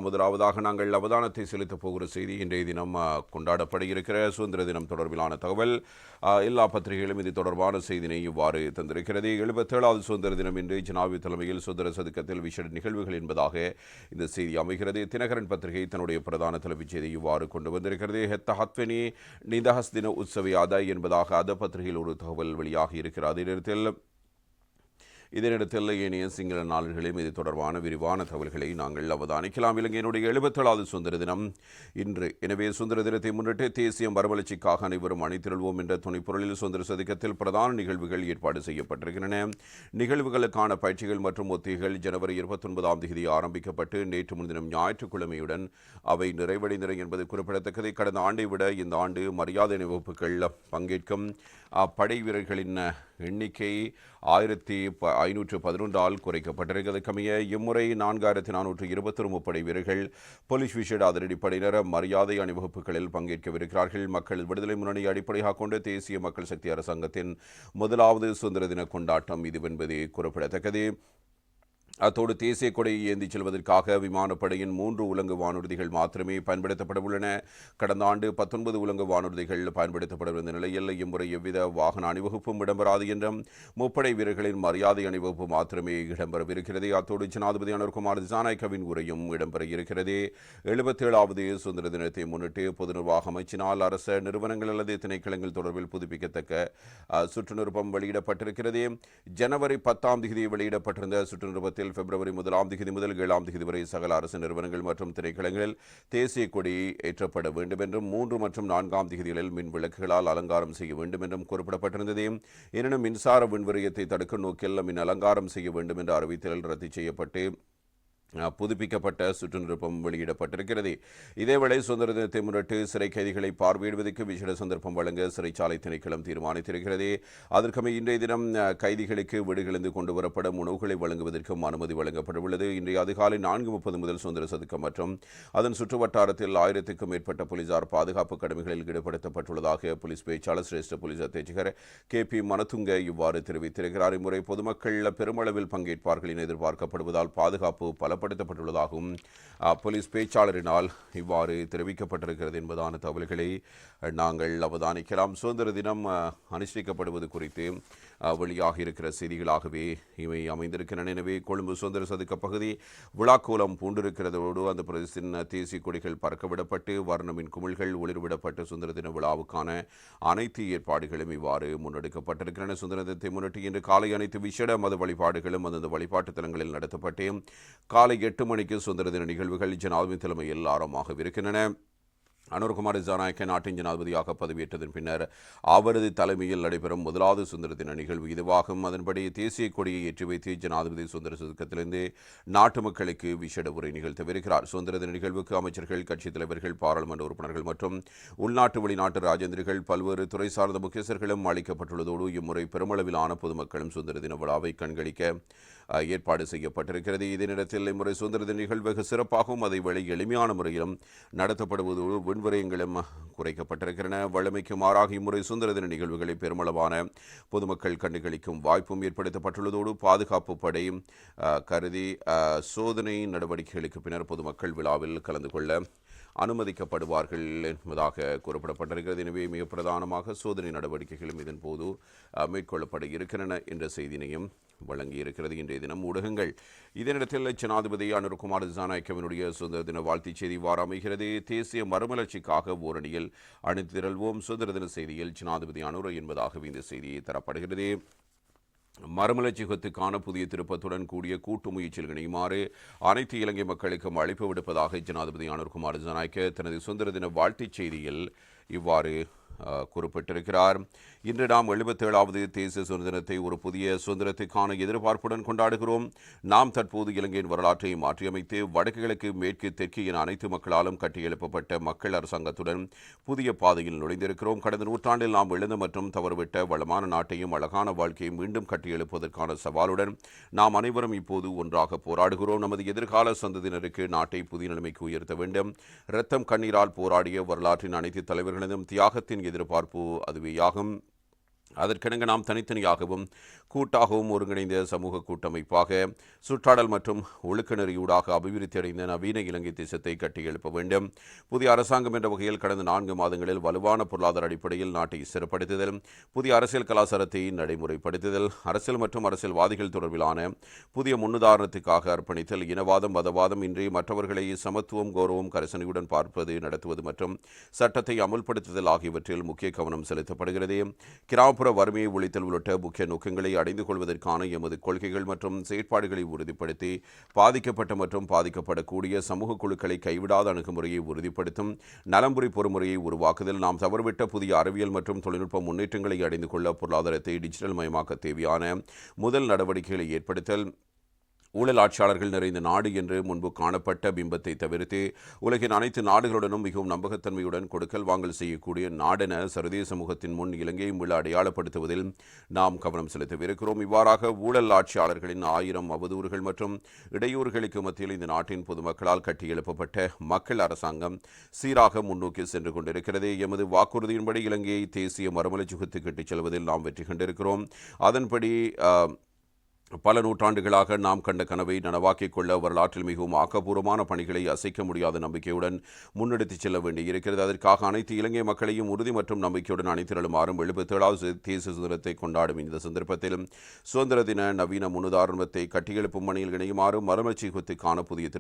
முதலாவதாக நாங்கள் அவதானத்தை செலுத்தப் போகிற செய்தி இன்றைய தினம் கொண்டாடப்பட இருக்கிற சுதந்திர தினம் தொடர்பிலான தகவல். எல்லா பத்திரிகைகளும் இது தொடர்பான செய்தினை இவ்வாறு தந்திருக்கிறது. 77வது சுதந்திர தினம் இன்று ஜனாதிபதி தலைமையில் சுதந்திர சதுக்கத்தில் விசேட நிகழ்வுகள் என்பதாக இந்த செய்தி அமைகிறது. தினகரன் பத்திரிகை தன்னுடைய பிரதான தலைப்புச் செய்தி இவ்வாறு கொண்டு வந்திருக்கிறது. ஹெத்த ஹத்வனி நிதஹஸ் தின உற்சவியாத என்பதாக அந்த பத்திரிகையில் ஒரு தகவல் வெளியாகி இருக்கிறது. இதனிடத்தில் ஏனைய சிங்கள நாளிதழ்களையும் இது தொடர்பான விரிவான தகவல்களை நாங்கள் அவதானிக்கலாம். இலங்கையினுடைய 77வது சுதந்திர தினம் இன்று. எனவே சுதந்திர தினத்தை முன்னிட்டு தேசிய மறுமலர்ச்சிக்காக அனைவரும் அணிதிரள்வோம் என்ற துணைப்பொருளில் சுதந்திர சதுக்கத்தில் பிரதான நிகழ்வுகள் ஏற்பாடு செய்யப்பட்டிருக்கின்றன. நிகழ்வுகளுக்கான பயிற்சிகள் மற்றும் ஒத்திகைகள் ஜனவரி 29ஆம் தேதி ஆரம்பிக்கப்பட்டு நேற்று முன்தினம் ஞாயிற்றுக்கிழமையுடன் அவை நிறைவடைந்தன என்பது குறிப்பிடத்தக்கது. கடந்த ஆண்டை விட இந்த ஆண்டு மரியாதை அணிவகுப்புகள் பங்கேற்கும் படை வீரர்களின் எண்ணிக்கை 1511 குறைக்கப்பட்டிருக்கிறது. கம்மிய இம்முறை 4421 முப்படை வீரர்கள் போலீஸ் விசேட அதிரடிப்படையினர் மரியாதை அணிவகுப்புகளில் பங்கேற்கவிருக்கிறார்கள். மக்கள் விடுதலை முன்னணி அடிப்படையாக கொண்ட தேசிய மக்கள் சக்தி அரசாங்கத்தின் முதலாவது சுதந்திர தின கொண்டாட்டம் இதுவென்பது குறிப்பிடத்தக்கது. அத்தோடு தேசிய கொடையை ஏந்திச் செல்வதற்காக விமானப்படையின் 3 உலங்கு வானூர்திகள் மாத்திரமே பயன்படுத்தப்பட உள்ளன. கடந்த ஆண்டு 19 உலங்கு வானூர்திகள் பயன்படுத்தப்படவிருந்த நிலையில் இம்முறை எவ்வித வாகன அணிவகுப்பும் இடம்பெறாது என்றும் முப்படை வீரர்களின் மரியாதை அணிவகுப்பு மாத்திரமே இடம்பெறவிருக்கிறது. அத்தோடு ஜனாதிபதி அனுர்குமார் திசாநாயக்கவின் உரையும் இடம்பெற இருக்கிறது. 77வது சுதந்திர தினத்தை முன்னிட்டு பொது நிர்வாக அமைச்சினால் அரச நிறுவனங்கள் அல்லது திணைக்களங்கள் தொடர்பில் புதுப்பிக்கத்தக்க சுற்றுநிருப்பம் வெளியிடப்பட்டிருக்கிறது. ஜனவரி 10ஆம் தேதி வெளியிடப்பட்டிருந்த சுற்றுநிருப்பத்தில் பிப்ரவரி 1ஆம் தேதி முதல் 7ஆம் தேதி வரை சகல அரசு நிறுவனங்கள் மற்றும் திணைக்களங்களில் தேசிய கொடி ஏற்றப்பட வேண்டும் என்றும் 3 மற்றும் 4ஆம் தேதிகளில் மின் விளக்குகளால் அலங்காரம் செய்ய வேண்டும் என்றும் குறிப்பிடப்பட்டிருந்தது. எனினும் மின்சார விண்வரியத்தை தடுக்கும் நோக்கில் மின் அலங்காரம் செய்ய வேண்டும் என்ற அறிவித்தல் ரத்து செய்யப்பட்டு புதுப்பிக்கப்பட்ட சுற்றுநிருப்பம் வெளியிடப்பட்டிருக்கிறது. இதேவேளை சுதந்திர தினத்தை முன்னிட்டு சிறை கைதிகளை பார்வையிடுவதற்கு விசேட சந்தர்ப்பம் வழங்க சிறைச்சாலை திணைக்களம் தீர்மானித்திருக்கிறது. அதற்கமைய இன்றைய தினம் கைதிகளுக்கு வீடுகளிலிருந்து கொண்டு வரப்படும் உணவுகளை வழங்குவதற்கும் அனுமதி வழங்கப்படவுள்ளது. இன்றைய அதிகாலை 4:30 முதல் சுதந்திர சதுக்கம் மற்றும் அதன் சுற்று வட்டாரத்தில் 1000க்கும் மேற்பட்ட போலீசார் பாதுகாப்பு கடமைகளில் ஈடுபடுத்தப்பட்டுள்ளதாக போலீஸ் பேச்சாளர் சிரேஷ்ட போலீஸ் அத்தியட்சகர் KP மனதுங்க இவ்வாறு தெரிவித்திருக்கிறார். இம்முறை பொதுமக்கள் பெருமளவில் பங்கேற்பார்கள் என எதிர்பார்க்கப்படுவதால் பாதுகாப்பு பலப்படுத்தப்பட்டுள்ளதாகவும் போலீஸ் பேச்சாளரினால் இவ்வாறு தெரிவிக்கப்பட்டிருக்கிறது என்பதான தகவல்களை நாங்கள் அவதானிக்கலாம். சுதந்திர தினம் அனுஷ்டிக்கப்படுவது குறித்து வெளியாக இருக்கிற செய்திகளாகவே இவை அமைந்திருக்கின்றன. எனவே கொழும்பு சுதந்திர சதுக்க பகுதி விழாக்கோலம் பூண்டிருக்கிறதோடு அந்த பிரதேசத்தின் தேசிய கொடிகள் பறக்கவிடப்பட்டு வர்ணமின் குமிழ்கள் ஒளிர்விடப்பட்டு சுதந்திர தின விழாவுக்கான அனைத்து ஏற்பாடுகளும் இவ்வாறு முன்னெடுக்கப்பட்டிருக்கின்றன. சுதந்திர தினத்தை முன்னிட்டு இன்று காலை அனைத்து விசேட மத வழிபாடுகளும் அந்தந்த வழிபாட்டு தலங்களில் நடத்தப்பட்டு காலை 8 மணிக்கு சுதந்திர தின நிகழ்வுகள் ஜனாதிபதி தலைமையில் ஆரம்பமாகவிருக்கின்றன. அனுர்குமார் திசாநாயக்க நாட்டின் ஜனாதிபதியாக பதவியேற்றதன் பின்னர் அவரது தலைமையில் நடைபெறும் முதலாவது சுதந்திர தின நிகழ்வு இதுவாகும். அதன்படி தேசிய கொடியை ஏற்றி வைத்து ஜனாதிபதி சுதந்திர சதுக்கத்திலிருந்து நாட்டு மக்களுக்கு விசேட உரை நிகழ்த்தவிருக்கிறார். சுதந்திர தின நிகழ்வுக்கு அமைச்சர்கள், கட்சித் தலைவர்கள், பாராளுமன்ற உறுப்பினர்கள் மற்றும் உள்நாட்டு வெளிநாட்டு ராஜேந்திரிகள் பல்வேறு துறை சார்ந்த முக்கியஸ்தர்களும் அளிக்கப்பட்டுள்ளதோடு இம்முறை பெருமளவிலான பொதுமக்களும் சுதந்திர தின விழாவை கண்காணிக்க ஏற்பாடு செய்யப்பட்டிருக்கிறது. இதே நேரத்தில் இம்முறை சுதந்திர தின நிகழ்வு வெகு சிறப்பாகவும் அதை வேளை எளிமையான முறையிலும் நடத்தப்படுவதோடு விண்வரையங்களும் குறைக்கப்பட்டிருக்கின்றன. வழமைக்கு மாறாக இம்முறை சுதந்திர தின நிகழ்வுகளை பெருமளவான பொதுமக்கள் கண்டுகளிக்கும் வாய்ப்பும் ஏற்படுத்தப்பட்டுள்ளதோடு பாதுகாப்பு படை கருதி சோதனை நடவடிக்கைகளுக்கு பின்னர் பொதுமக்கள் விழாவில் கலந்து கொள்ள அனுமதிக்கப்படுவார்கள் என்பதாக கூறப்படப்பட்டிருக்கிறது. எனவே மிக பிரதானமாக சோதனை நடவடிக்கைகளும் இதன் போது மேற்கொள்ளப்பட இருக்கின்றன என்ற செய்தினையும் வழங்கியிருக்கிறது இன்றைய தினம் ஊடகங்கள். இதனிடத்தில் ஜனாதிபதி அனுர்குமார் திசாநாயக்கவினுடைய சுதந்திர தின வாழ்த்துச் செய்தி வார அமைகிறது. தேசிய மறுமலர்ச்சிக்காக ஓரணியில் அணிதிரள்வோம். சுதந்திர தின செய்தியில் ஜனாதிபதி அனுர என்பதாகவே இந்த செய்தியை தரப்படுகிறது. மறுமலர்ச்சிகத்துக்கான புதிய திருப்பத்துடன் கூடிய கூட்டு முயற்சியில் இணையுமாறு அனைத்து இலங்கை மக்களுக்கும் அழைப்பு விடுப்பதாக ஜனாதிபதி அனுர்குமார் திசாநாயக்க தனது சுதந்திர தின வாழ்த்துச் செய்தியில் இவ்வாறு குறிப்பிட்டிருக்கிறார். இன்று நாம் 77வது தேசிய சுதந்திர தினத்தை ஒரு புதிய சுதந்திரத்துக்கான எதிர்பார்ப்புடன் கொண்டாடுகிறோம். நாம் தற்போது இலங்கையின் வரலாற்றை மாற்றியமைத்து வடக்கு கிழக்கு மேற்கு தெற்கு என அனைத்து மக்களாலும் கட்டியெழுப்பப்பட்ட மக்கள் அரசாங்கத்துடன் புதிய பாதையில் நுழைந்திருக்கிறோம். கடந்த நூற்றாண்டில் நாம் இழந்த மற்றும் தவறுவிட்ட வளமான நாட்டையும் அழகான வாழ்க்கையை மீண்டும் கட்டியெழுப்பதற்கான சவாலுடன் நாம் அனைவரும் இப்போது ஒன்றாக போராடுகிறோம். நமது எதிர்கால சந்ததியினருக்கு நாட்டை புதிய நிலைமைக்கு உயர்த்த வேண்டும். இரத்தம் கண்ணீரால் போராடிய வரலாற்றின் அனைத்து தலைவர்களதும் தியாகத்தின் எதிர்பார்ப்பு அதுவேயாகும். அதற்கிணங்க நாம் தனித்தனியாகவும் கூட்டாகவும் ஒருங்கிணைந்த சமூக கூட்டமைப்பாக சுற்றாடல் மற்றும் ஒழுக்க நெறியூடாக அபிவிருத்தி அடைந்த நவீன இலங்கை தேசத்தை கட்டியெழுப்ப வேண்டும். புதிய அரசாங்கம் என்ற வகையில் கடந்த 4 மாதங்களில் வலுவான பொருளாதார அடிப்படையில் நாட்டை ஸ்திரப்படுத்துதல், புதிய அரசியல் கலாச்சாரத்தை நடைமுறைப்படுத்துதல், அரசியல் மற்றும் அரசியல்வாதிகள் தொடர்பிலான புதிய முன்னுதாரணத்துக்காக அர்ப்பணித்தல், இனவாதம் மதவாதம் இன்றி மற்றவர்களை சமத்துவம் கௌரவம் கரிசனையுடன் பார்ப்பது நடத்துவது மற்றும் சட்டத்தை அமுல்படுத்துதல் ஆகியவற்றில் முக்கிய கவனம் செலுத்தப்படுகிறது. கிராமப்புற வறுமையை ஒழித்தல் உள்ளிட்ட முக்கிய நோக்கங்களை அடைந்து கொள்வதற்கான எமது கொள்கைகள் மற்றும் செயற்பாடுகளை உறுதிப்படுத்தி பாதிக்கப்பட்ட மற்றும் பாதிக்கப்படக்கூடிய சமூக குழுக்களை கைவிடாத அணுகுமுறையை உறுதிப்படுத்தும் நலம்புரி பொறுமுறையை உருவாக்குதல், நாம் தவறுவிட்ட புதிய அறிவியல் மற்றும் தொழில்நுட்ப முன்னேற்றங்களை அடைந்து கொள்ள பொருளாதாரத்தை டிஜிட்டல் மயமாக்க தேவையான முதல் நடவடிக்கைகளை ஏற்படுத்தல், ஊழல் ஆட்சியாளர்கள் நிறைந்த நாடு என்று முன்பு காணப்பட்ட பிம்பத்தை தவிர்த்து உலகின் அனைத்து நாடுகளுடனும் மிகவும் நம்பகத்தன்மையுடன் கொடுக்கல் வாங்கல் செய்யக்கூடிய நாடென சர்வதேச சமூகத்தின் முன் இலங்கையை மீள அடையாளப்படுத்துவதில் நாம் கவனம் செலுத்தவிருக்கிறோம். இவ்வாறாக ஊழல் ஆட்சியாளர்களின் 1000 அவதூறுகள் மற்றும் இடையூறுகளுக்கு மத்தியில் இந்த நாட்டின் பொதுமக்களால் கட்டியெழுப்பப்பட்ட மக்கள் அரசாங்கம் சீராக முன்னோக்கி சென்று கொண்டிருக்கிறது. எமது வாக்குறுதியின்படி இலங்கையை தேசிய மறுமலர்ச்சிக்கு இட்டுச் செல்வதில் நாம் வெற்றி கண்டிருக்கிறோம். அதன்படி பல நூற்றாண்டுகளாக நாம் கண்ட கனவை நனவாக்கிக் கொள்ள வரலாற்றில் மிகவும் ஆக்கப்பூர்வமான பணிகளை அசைக்க முடியாத நம்பிக்கையுடன் முன்னெடுத்துச் செல்ல வேண்டியிருக்கிறது. அதற்காக அனைத்து இலங்கை மக்களையும் உறுதி மற்றும் நம்பிக்கையுடன் அணிதிரளுமாறும் 77வது தேசிய சுதந்திரத்தை கொண்டாடும் இந்த சந்தர்ப்பத்திலும் சுதந்திர தின நவீன முன்னுதாரணத்தை கட்டியெழுப்பும் பணியில் இணையுமாறும் மறுமலர்ச்சிக்கான புதிய